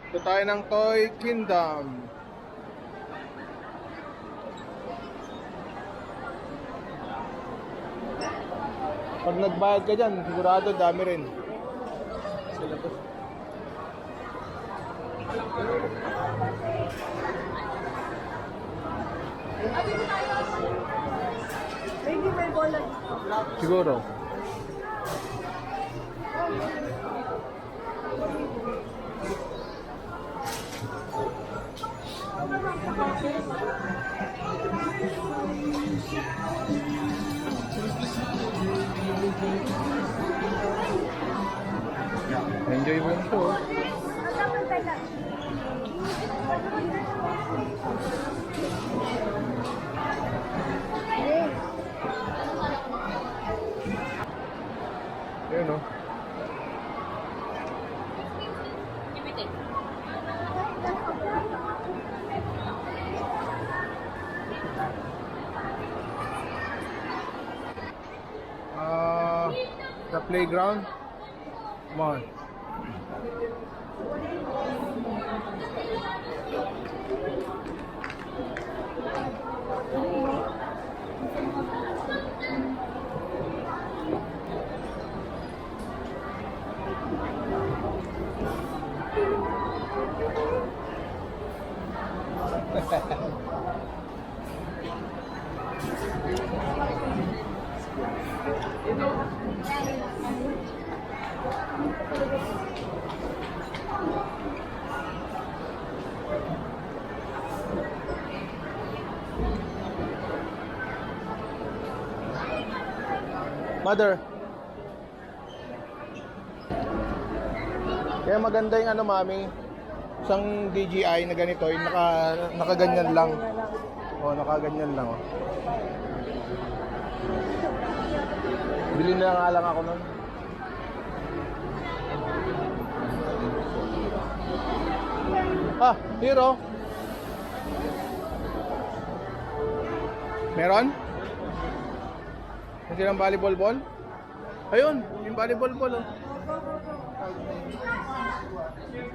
Ito tayo ng Toy Kingdom. Pag nagbayad ka dyan, sigurado dami rin. Hindi may bola. Siguro. Enjoy mo ito. Yun o. The playground. Come on. Mother. Kaya maganda yung ano, mami. Isang DJI na ganito, yung nakaganyan lang. Oh, nakaganyan lang, oh. Bili na nga lang ako nun. Ah, hero. Meron? Kasi ng volleyball ball? Ayun, yung volleyball ball, oh.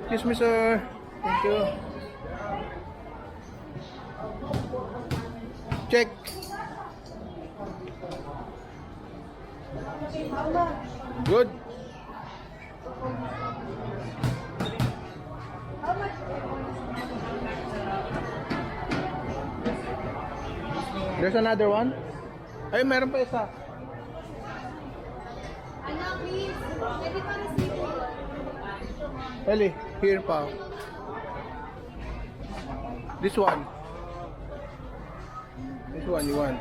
Excuse me, sir. Thank you. Check. Good. There's another one. Ay, meron pa isa. Ano, please? Pwede pa receive. Eli, here pa. This one. This one you want.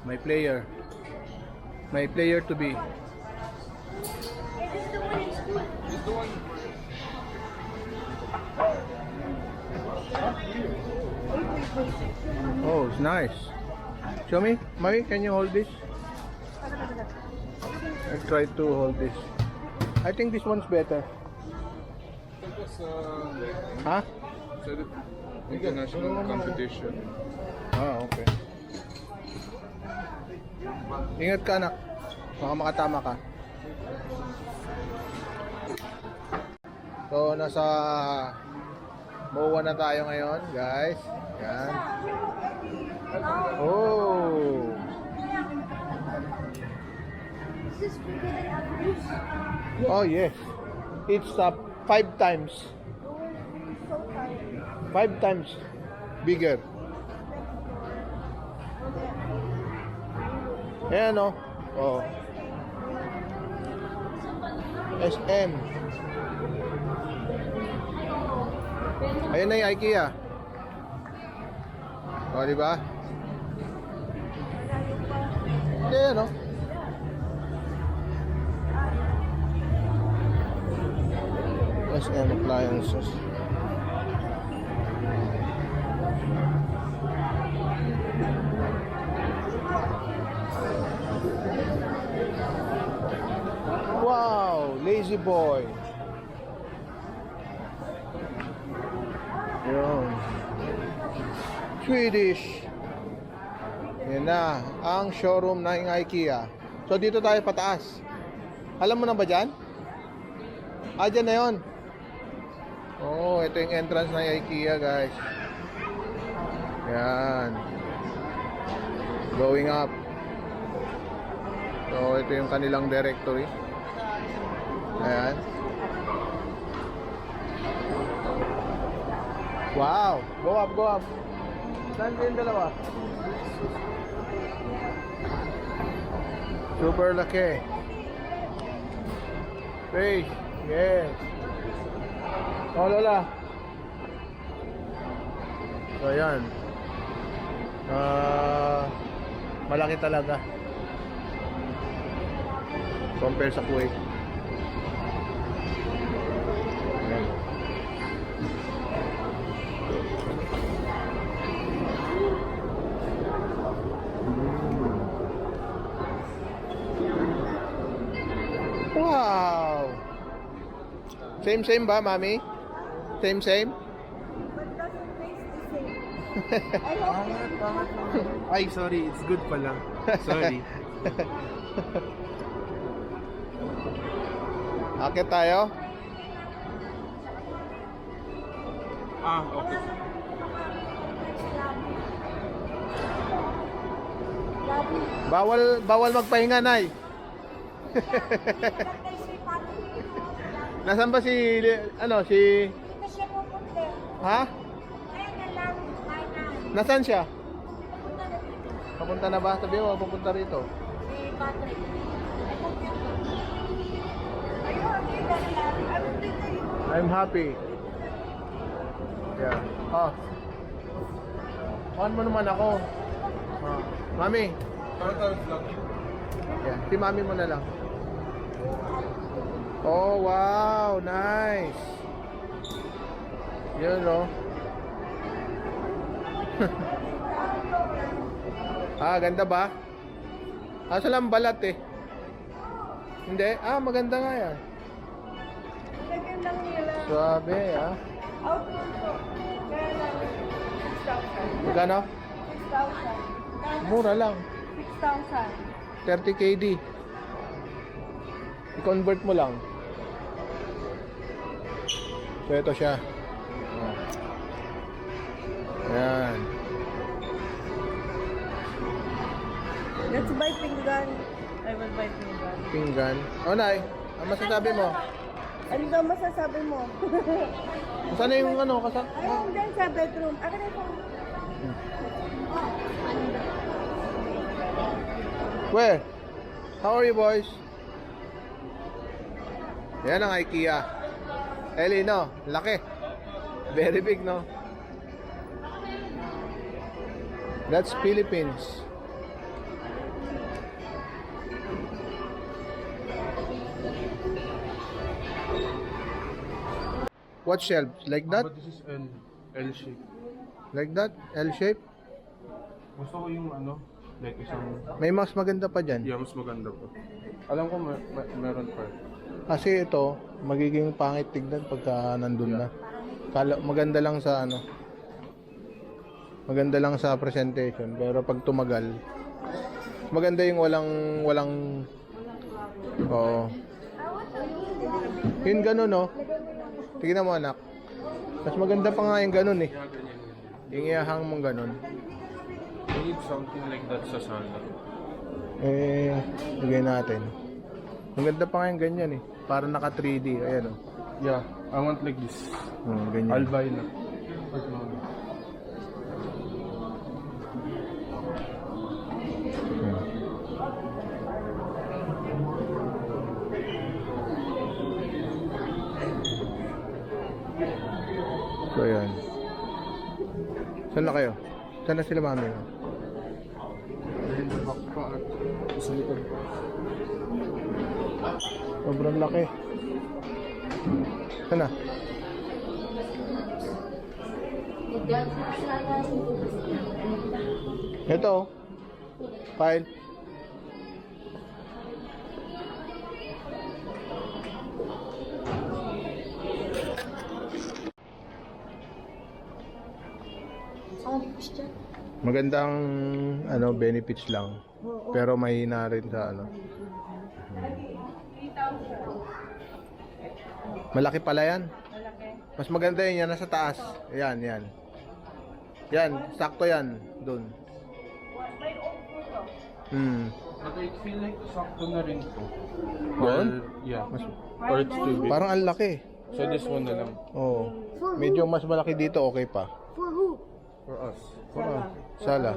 My player. My player to be. Oh, it's nice. Show me. Mommy, can you hold this? I'll try to hold this. I think this one's better. Huh? International competition. Ah, okay. Ingat ka, anak. Baka makatama ka. So, nasa MOA na tayo ngayon, guys. Yan. Oh! Oh, yes. It's 5 times. 5 times bigger. Ayan, oh. Oh. SM. Ayan na yung IKEA. O, diba? Ayan, oh. SM appliances. Wow, lazy boy. Yun. Swedish. Yan na, ang showroom ng IKEA. So dito tayo pataas. Alam mo na ba dyan? Ah, dyan na yun. Oh, ito yung entrance ng IKEA, guys. Yan. Going up. So, ito yung kanilang directory. Ayan. Wow! Go up, go up. Saan yung dalawa? Super laki. Fish. Yes. Oh, Lola. So, ayan. Malaki talaga. Compare sa Kuwait. Ayan. Wow! Same ba, Mami? Same? But doesn't taste the same. I hope Ay, sorry. It's good pala. Sorry. Akit tayo? Okay. Bawal magpahinga, Nay. Nasaan ba si si Ito siya pupunta. ha? Kaya na lang, kaya na. Nasaan siya? Pupunta na dito. Papunta na ba? Sabi mo, papunta rito. Eh, Patrick. Ay, computer. Ayun, hindi na lang. Ano dito yun? I'm happy. Yeah. On mo naman ako. Mami. Yeah. Si Mami mo na lang. Oh, wow. Nice. Yun, no? Ganda ba? Asa lang balat eh. Hindi? Maganda nga yan. Lagyan lang nila. Suabe, Outdoor po. Kaya lang, 6,000. Magkano? 6,000. Mura lang. 6,000. 30 KD. I-convert mo lang. So, ito siya. Ayan. Let's buy pinggan. I will buy pinggan. Pinggan. Oh, Nay. Ang masasabi mo? Ano daw masasabi mo? Saan na yung kasama? Ayun, dyan sa bedroom. Akin na ito. Where? How are you, boys? Yan ang IKEA. Ellie, no? Laki. Very big, no? That's Philippines. What shelf? Like that? But this is L shape. Like that? L shape? Gusto ko yung like isang, May mas maganda pa dyan. mas maganda po. Alam ko meron pa. Kasi ito, magiging pangit tignan pagka nandun na. Maganda lang sa maganda lang sa presentation, pero pag tumagal, maganda yung walang oo. Yun ganun, no? Tignan mo, anak. Mas maganda pa nga yung ganun eh. Kaya ganyan yun. Yung iahang mong ganun. We need something like that sa sala. Bigay natin. Maganda pa nga yung ganyan eh. Para naka 3D. Ayan, oh. Yeah, I want like this. Ganyan. I'll buy na. So, ayan. Saan na kayo? Saan na sila, Mami? Dahil back pa at sa likod. Sobrang laki. Saan na? Ito, oh. File. Magandang benefits lang. Pero mahina rin sa Malaki pala yan. Malaki. Mas maganda yun, yan nasa taas. Yan, yan. Yan, sakto yan. Doon. May oak po to. But I feel like sakto na rin to. Doon? Yeah. Or it's too big. Parang ang laki. So this one na lang. Oo. Medyo mas malaki dito, okay pa. For who? For us. Sala.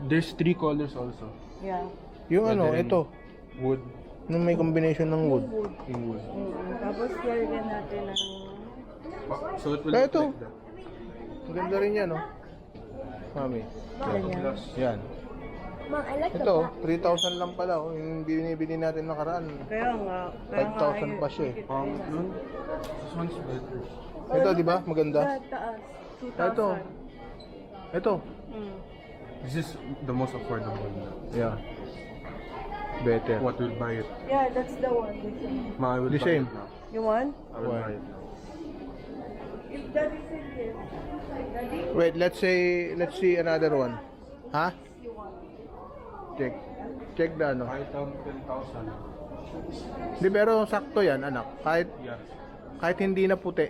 There's 3 colors also. Yeah. Yung ano, Pwede rin ito. Wood. Nung may combination ng wood. In wood. Tapos lalagyan natin ng... So it will Kaya look ito. like that. Maganda rin yan, no? Mami. Ganyan. Yan. Mom, I like Ito, 3,000 lang pala. Oh. Yung binibili natin nakaraan. Kaya nga. 5,000 pa siya eh. Yun. This one's better. Ito, di ba? Maganda. Taas. 2,000. Ito. Ito. This is the most affordable. Yeah. Better. What will buy it? Yeah, that's the one. This one. Ma, I will The buy same. it now. You want? I will Why? buy it now. If daddy said yes. Daddy, Wait, let's see another one. Ha? you want. Check. Check the ano. Kahit 10,000. Di, pero sakto yan, anak. Yeah. Kahit hindi na puti.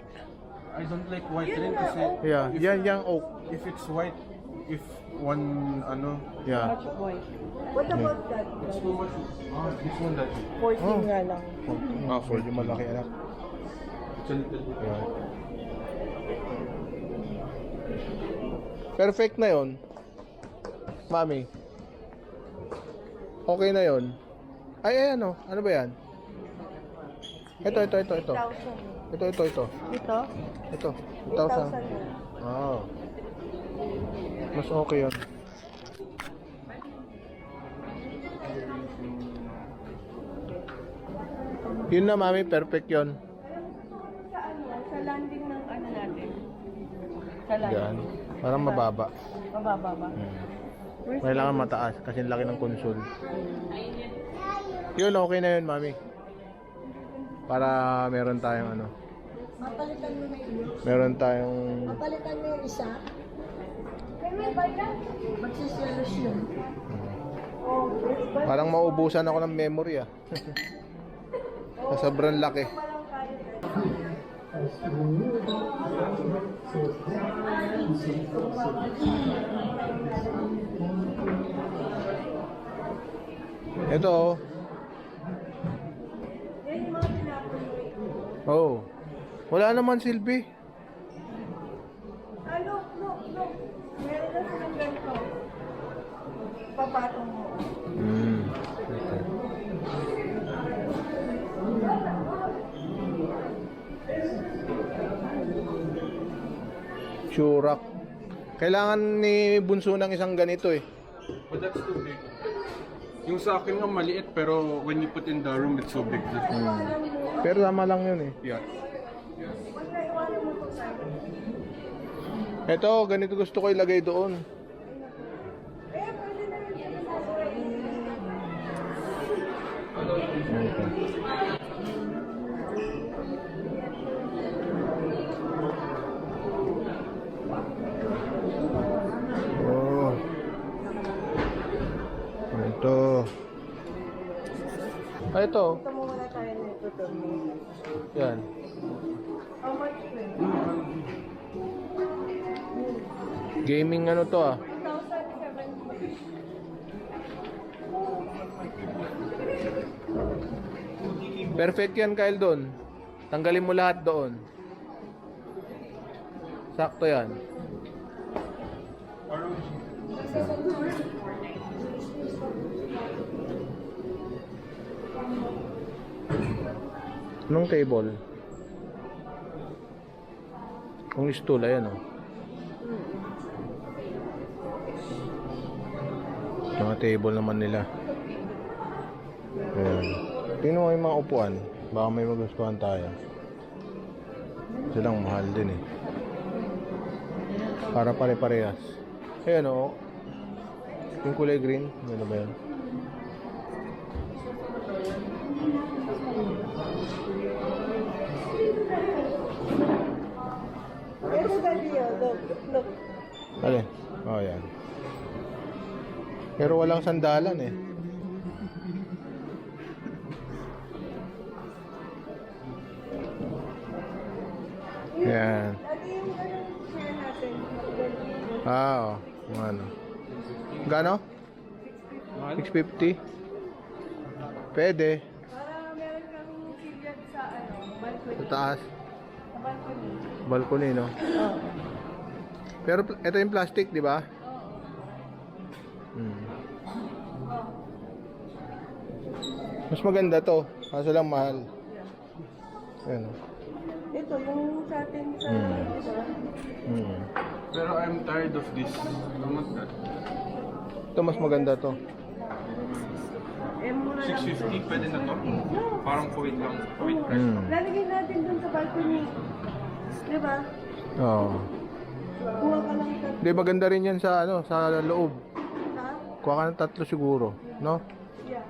I don't like white rin kasi Yeah, if, yan yung oak. if it's white, if one ano, Yeah. Much white. What about that? it's too much. This one that 14 nga lang. Medyo malaki, anak. it's a little bit. Yeah. Perfect na yon, Mami. Okay na yon. Ay, ano? Ano ba yan? Ito. 1,000. Ito. Ito? Ito. 8,000 1,000. na. Oh. Mas okay yun. Yun na, Mami. Perfect yun. Sa ano? Sa landing ng ano natin? Sa landing. Yan. Parang mababa. Mababa ba? Where's Kailangan mataas kasi ang laki ng console. Yun, okay na yun, Mami. Para meron tayong ano. Mapalitan mo na yun. Meron tayong... Mapalitan mo yung isa. May ba yan? Magsiselos yun. Oh, but Parang maubusan ako ng memory ah. Sa sobrang laki. parang kaya Ito oh. yan yung mga tinapon mo. Oh. Wala naman silbi. Look. Meron na silang ganito. Papatong mo. Okay. Churak. Kailangan ni Bunso ng isang ganito eh. But that's too big. Yung sa akin nga maliit pero when you put in the room it's so big. Pero tama lang yun eh. Yeah. Huwag na iwanan mo ito sa akin. Ito, ganito gusto ko ilagay doon. Pwede na rin siya sa Oh. Ito. Ito. Ito muna tayo nito to. Yan. How much then? Gaming ano to ah. 1,700. Perfect yan, Kyle, doon. Tanggalin mo lahat doon. Sakto yan. Anong table? Kung stool, ayan oh. Mga table naman nila. Ayan. Tingnan mo yung mga upuan. Baka may magustuhan tayo. Silang mahal din eh. Para pare-parehas. Ayan o. Yung kulay green. Ano ba yan? Ito daddy, oh. Look. Alin? Oh, yan. Pero walang sandalan eh. Yan. Lagi yung share natin. Ah, ano. Gano? Mahal? 650? Pwede. Para meron kang silyan sa balcony. Sa taas. Sa balcony. Balcony, no? Oo. Pero ito yung plastic, di ba? Oo. Hmm. Mas maganda to. Kaso lang mahal. Ayan. Ito, yung sa atin sa... Hmm. Pero I'm tired of this. I want that. Ito mas maganda to. Eh, mura lang ito. 650, pwede na to. Parang kuwait lang. Kuwait price. Hmm. Lalagay natin dun sa balcony. Diba? Oo. Kuha ka lang ito. Di maganda rin yan sa ano, sa loob. Ha? Kuha ka ng 3 siguro, no? Yeah.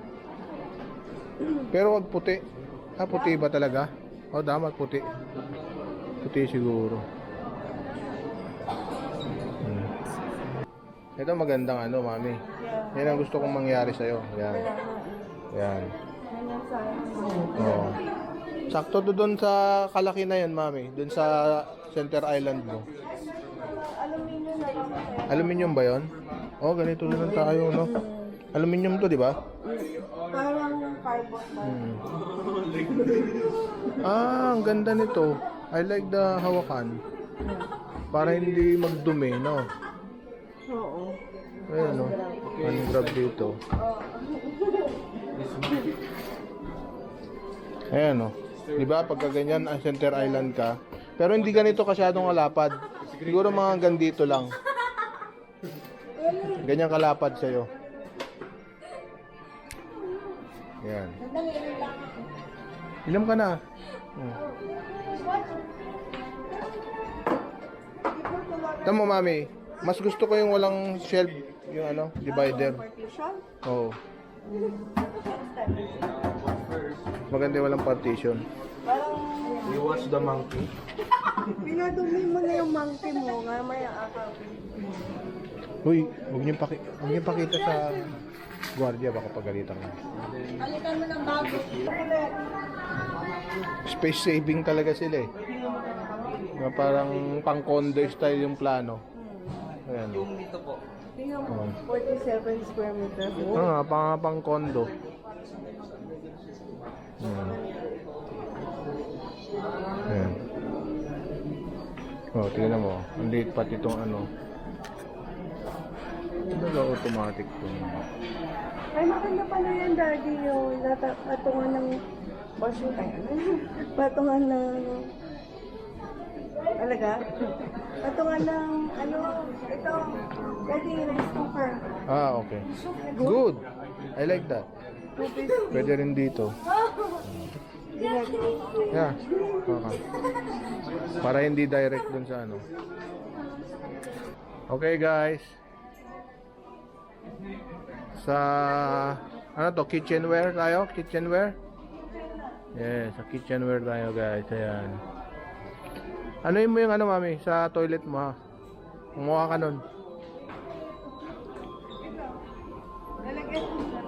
Pero wag puti. Ah, puti ba talaga? Oh, dapat puti. Puti siguro. Hmm. Ito magandang ano, mami. Yeah. Yan ang gusto kong mangyari sa'yo. Yan. Kaya nga. Yan. Yan ang sayang. Oo. Sakto to doon sa kalaki na yan, mami. Doon sa Center Island mo. Aluminium na lang kaya. Aluminium ba yon? Oh, ganito rin tayo, no? Aluminium to, di ba? Parang cardboard ba? Hmm. Ah, ang ganda nito. I like the hawakan. Para hindi magdumi, no? Oo. Ayan, no? Ang grab dito. Ayan, no? Di ba, pagka ganyan, ang Center Island ka. Pero hindi ganito kasyadong kalapad. Siguro mga hanggang dito lang. Ganyan kalapad sa'yo. Ayan. Inom ka na. Hmm. Tama mo, mami. Mas gusto ko yung walang shelf, yung ano, divider. Partition? Oo. Maganda yung walang partition. Parang You watch the monkey? pinadumi mo na yung monkey mo nga may akaw. Uy, huwag niyo pakita sa gwardiya, baka pagalitan ka. Alitan mo ng bago. Space saving talaga sila eh. Na parang pang condo style yung plano. Ayan. Tingnan mo, 47 square meters. Ah, pang condo. Ayan. Oh, tingnan mo. Ang liit pati itong ano. Talaga automatic to. Ay, maganda pala yan, Daddy. Yung patungan ng... Washing time. Patungan ng... Talaga? Patungan ng... Ano? Ito. Daddy, rice cooker. Ah, okay. Good. I like that. 250. Pwede rin dito. Yeah. Okay. Para hindi direct dun sa ano. Okay, guys. Sa ano to, kitchenware tayo? Kitchenware? Yes, sa kitchenware tayo, guys. Ayan. Ano mo yung ano, mami, sa toilet mo, ha? Kumuha ka nun. Lalagyan mo siya.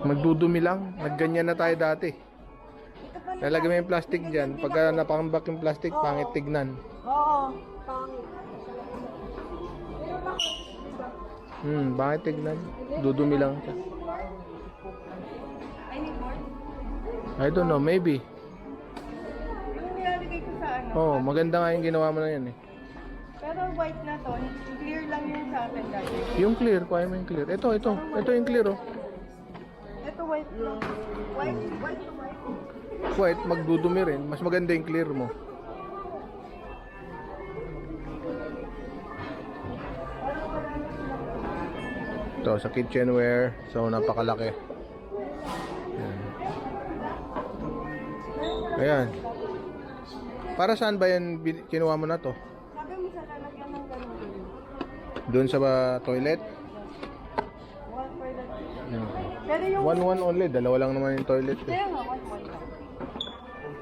Magdudumi lang. Nagganyan na tayo dati. Ito pala. Lalagyan mo yung plastic dyan. Pagka napakambak yung plastic, pangit tignan. Oo. Pangit. Pangit tignan. Dudumi lang siya. I need more. I don't know, maybe. Yung nilalagay ko sa ano. Oh, maganda nga yung ginawa mo na yan eh. Pero white na to. Clear lang yung sa akin, Daddy. Yung clear, kuha mo yung clear. Ito yung clear oh. Ito white lang. White to white. White, magdudumi rin. Mas maganda yung clear mo. Ito, sa kitchenware. So, napakalaki. Ayan. Para saan ba yan kinuha mo na to? Sabi mo sa lalagyan ng ganun. Doon sa toilet? One for that. Pero yung... One only. Dalawa lang naman yung toilet eh. Kaya nga, one lang.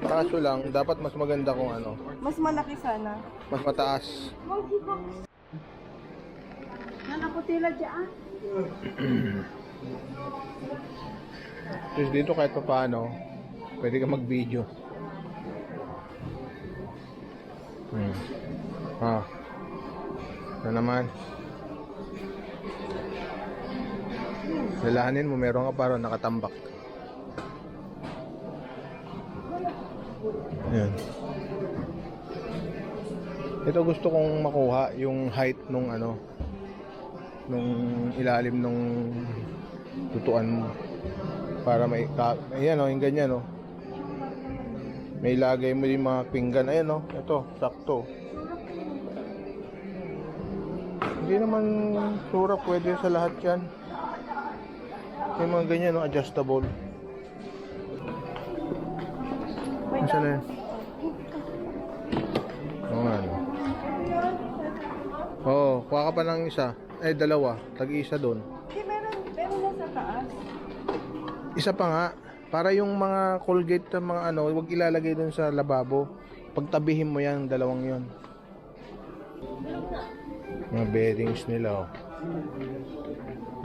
Kaso lang, dapat mas maganda kung ano. Mas malaki sana. Mas mataas. Monkey box. Nanakutila dyan. Tapos dito kahit pa paano, pwede ka mag-video. Ah. Ano naman? Lalahanin mo, meron ka parang nakatambak. Yan. Ito gusto kong makuha yung height nung ano, nung ilalim nung tutuan mo. Para may, ayan o, yung ganyan o. May lagay mo yung mga pinggan. Ayan o, ito, sakto. Hindi naman sura, pwede sa lahat yan. Yung mga ganyan o, adjustable. Masa na yan? Oo nga no. Oo, kuha ka pa ng isa. Eh, dalawa. Tag-isa doon. Hindi, meron na sa taas. Isa pa nga. Para yung mga Colgate na mga ano, huwag ilalagay doon sa lababo. Pagtabihin mo yan, dalawang yon. Mga bearings nila oh.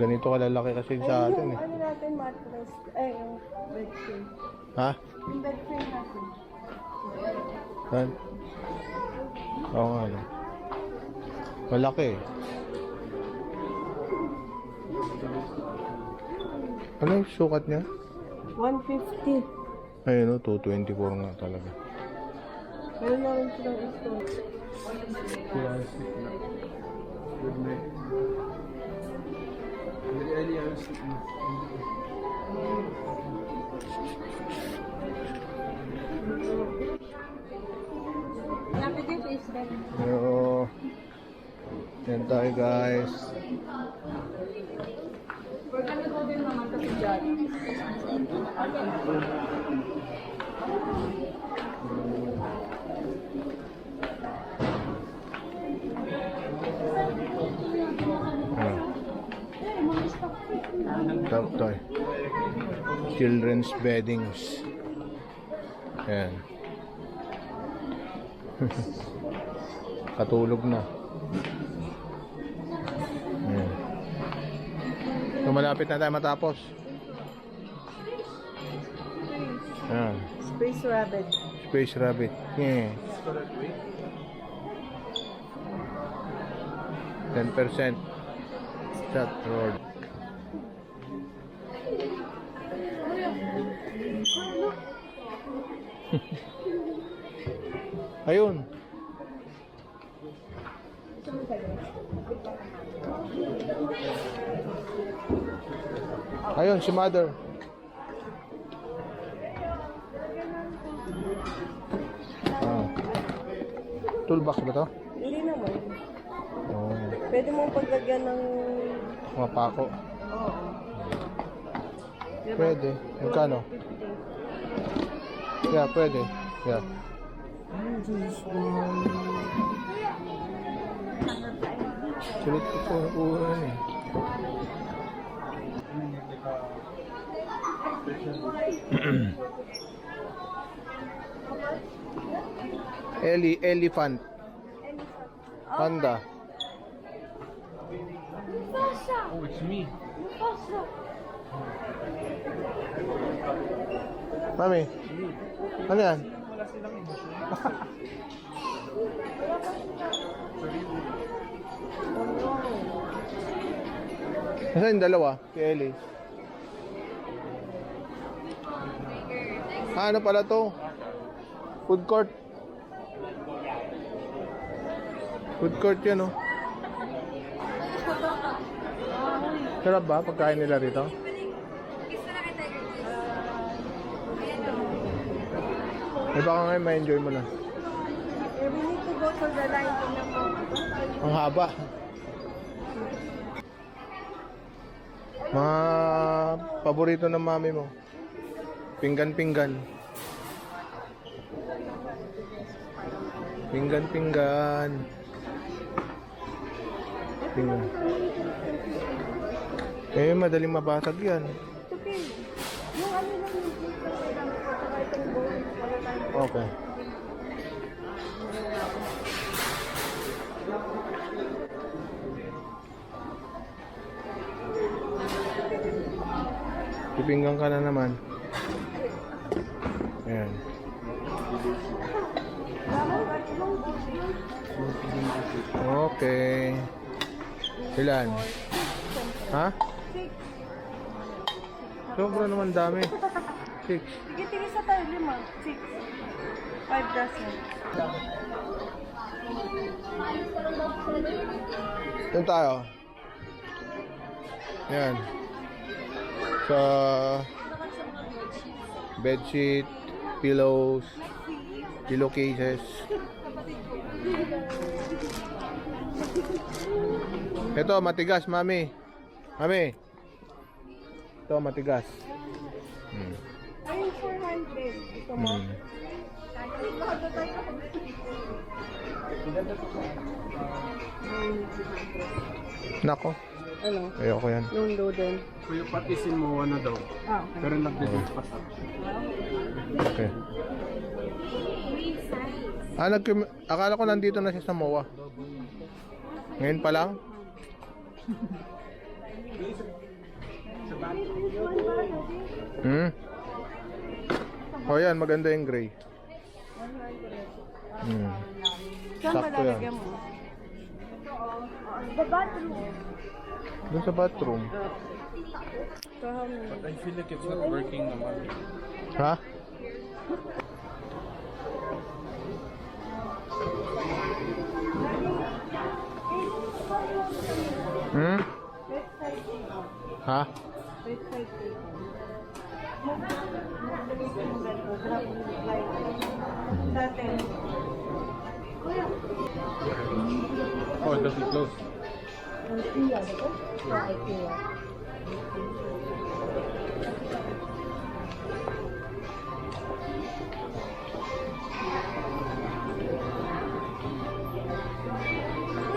Ganito kalalaki kasi sa atin eh. Ano natin mattress? Ay, yung bed frame. Ha? Yung bed frame natin. Han? Oo nga no. Malaki eh. Ano yung sukat niya? 150. Ayun o, 224 nga talaga. Meron na rin silang install. Plastic na. Good night. Very early hours. Lapit yung face bed. Pero, yan tayo guys. We're gonna go din naman kasi dyan. Top toy. Children's beddings. Ayan. Katulog na. Ayan. So, malapit na tayo matapos. Ayan. Space rabbit. Space rabbit. Yeah. 10% chat road. Ayun. Ayun si mother. Ah. Toolbox ba to? Hindi naman. Oh, Pwede mong paglagyan ng... mga pako. Oo. Pwede. Magkano? Yeah, pwede. Yeah. Sulit ko po ang ulan eh. Elephant. Panda. Oh, it's me. Mami. Ano yan? Nasaan yung dalawa? Si Ellie. Ah, ano pala to? Food court. Food court yan oh. Sarap ba pagkain nila rito? Eh baka ngayon ma-enjoy mo na. We need to go to the line. Tingnan mo. Ang haba. Mga paborito ng mami mo. Pinggan-pinggan. Pinggan-pinggan. Pinggan. Eh, madaling mabasag yan. It's okay. Yung ano lang yung place na kailangan ko sa itong bowl. Wala tayong Okay. Pipinggan ka na naman. Ayan. Dapat yung Okay. Ilan? Ha? 6. Sobra naman dami. 6. Tigil-tigil sa tayo, 5. 6. 5 dozen. Doon tayo. Yan. Sa bedsheet, pillows, pillowcases. Ito, matigas, mami. Mami. Ito, matigas. Ayun, 400. Ito mo. Nako. Ano? Ayoko yan. Lundo din. Kuya, patisin mo ano daw. Ah, okay. Pero nagdedit pa sa. Okay. Akala ko nandito na siya sa MOA. Ngayon pa lang? Hmm? O yan, maganda yung gray. Hmm. Saan ba Sakto yan. lalagyan mo? The bathroom. Doon sa bathroom. So how many? I feel like it's not working naman. Ha? Hmm? Ha? Oh, it doesn't close.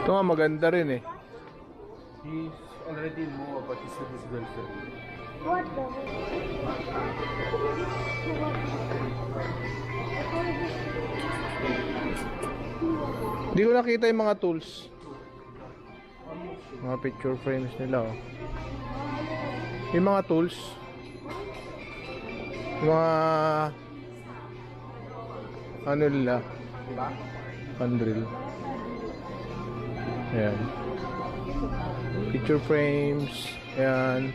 Ito nga maganda rin eh. He's already in MOA, but he's with his girlfriend. What the? Hindi ko nakita yung mga tools. Mga picture frames nila oh. Yung mga tools. Yung mga ano nila? Pandrill. Ayan. Picture frames. Ayan.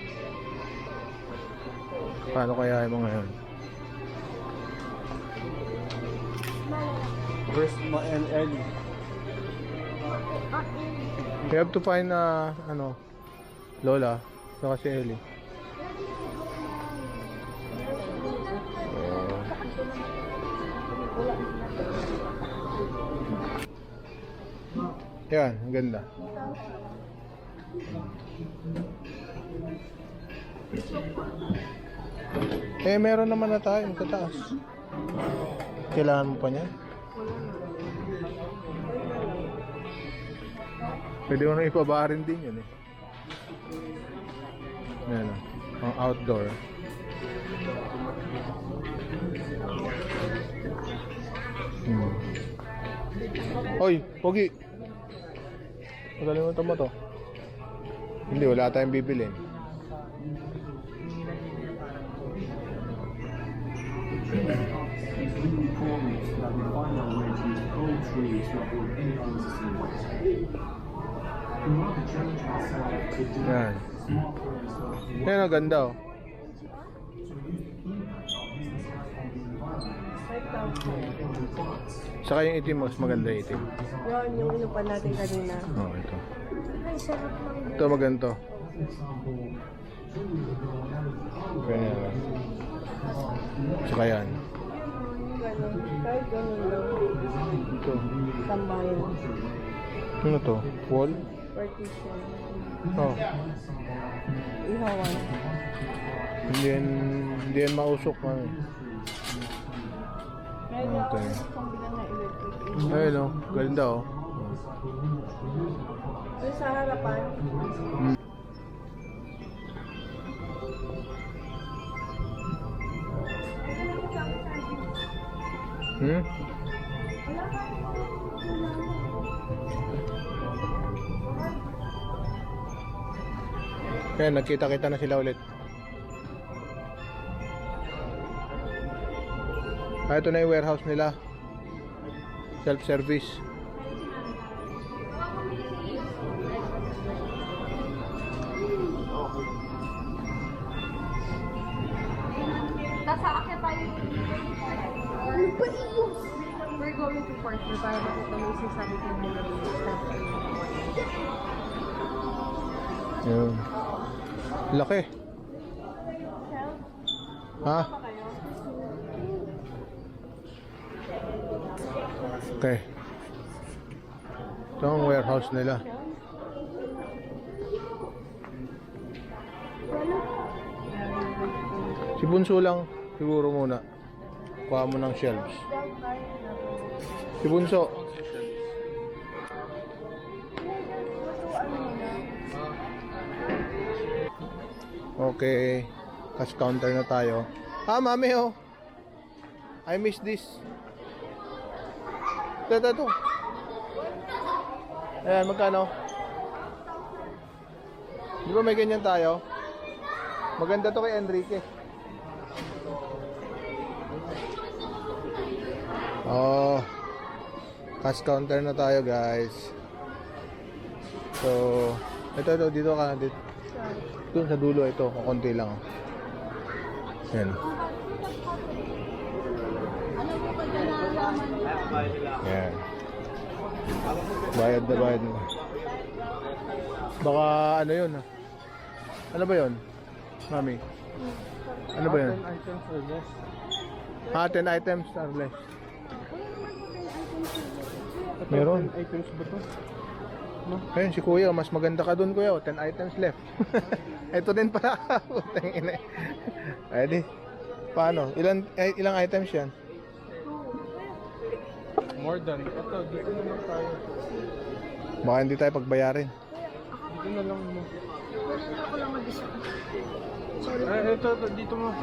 Paano kaya yung mga yan? Where's my and Ellie? We have to find ano, Lola, saka si Ellie. Yan, ang ganda. Eh, meron naman na tayo sa taas. Kailangan mo pa niya? Pwede mo na ipabarin din yun eh. Yan ang outdoor. Hoy, Pogi! Magalimutan mo to. Hindi, wala tayong bibilin. Yan. Yan ang ganda oh. Saka yung itim, mas maganda yung itim. Yun, yung inupan natin kanina. Oh, ito. Ay, sarap lang. Ito maganda. Ganyan lang. Saka yan. Ganun. Kahit ganun lang. Ito. Tambayan. Ano to? Wall? Partition. Oh. Ihawan. Hindi yan mausok man. Kaya Okay. ako kung bilang na electric. Ayun oh. Ganda oh. Yung sa harapan, Hmm? Ayan, nagkita-kita na sila ulit. Ito na yung warehouse nila. Self-service. Nasa akin tayo. Ano ba iyo? We're going to partner para makita mo yung sasabi ko mo na Yun. Laki. Ha? Okay. Ito ang warehouse nila. Si Bunso lang siguro muna. Kuha mo ng shelves. Si Bunso. Okay. Cash counter na tayo. Ah, mami oh. I miss this. Ito. Ayan, magkano? Di ba may ganyan tayo? Maganda to kay Enrique. Oh, cash counter na tayo guys. So, ito dito ka dito. Doon sa dulo ito, konti lang. Yan. Yan. Bayad na. Baka ano yun? Ano ba yun? Mami? Ano ba yun? 10 items or less. 10 items or less. Meron. 10 items ba to? Ayun, si Kuya, mas maganda ka dun, Kuya. 10 items left. Ito din pala. Putang ina. Ay, di. Paano? Ilang items yan? More than. Ito, dito na lang tayo. Baka hindi tayo pagbayarin. Dito na lang mo. Ako lang mag-isa. Ito, dito mo.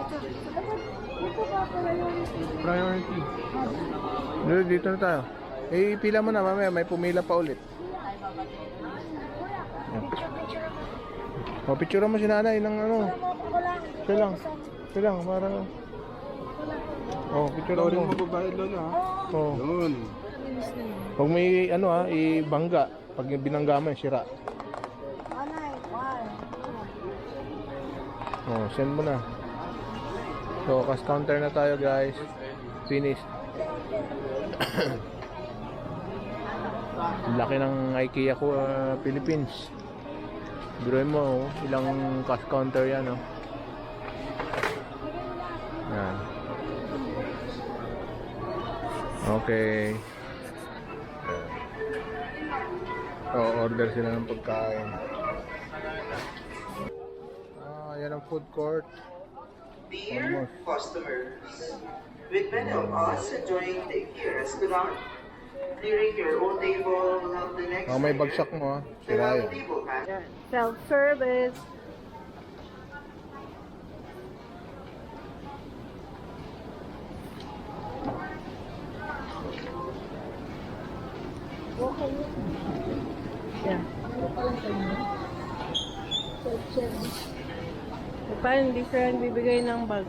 Priority. Dito na tayo. Pila mo na, mamaya. May pumila pa ulit. O, picture mo si nanay ng ano. Siya lang, para. O, picture Ikaw rin mo. magbabayad, Lola, ha? O, Yun. huwag may ano ibangga. Pag binangga mo, sira. O, send mo na. So, cash counter na tayo guys. Finished. Laki ng IKEA ko, Philippines. Biruin mo, ilang cash counter yan, oh. Yan. Okay. Order sila ng pagkain. Yan ang food court. Dear customers, with many of us enjoying the IKEA restaurant, clearing your own table will help the next May bagsak mo, sira yan. table man. Self-service. Yeah. Paano different bibigay ng bag?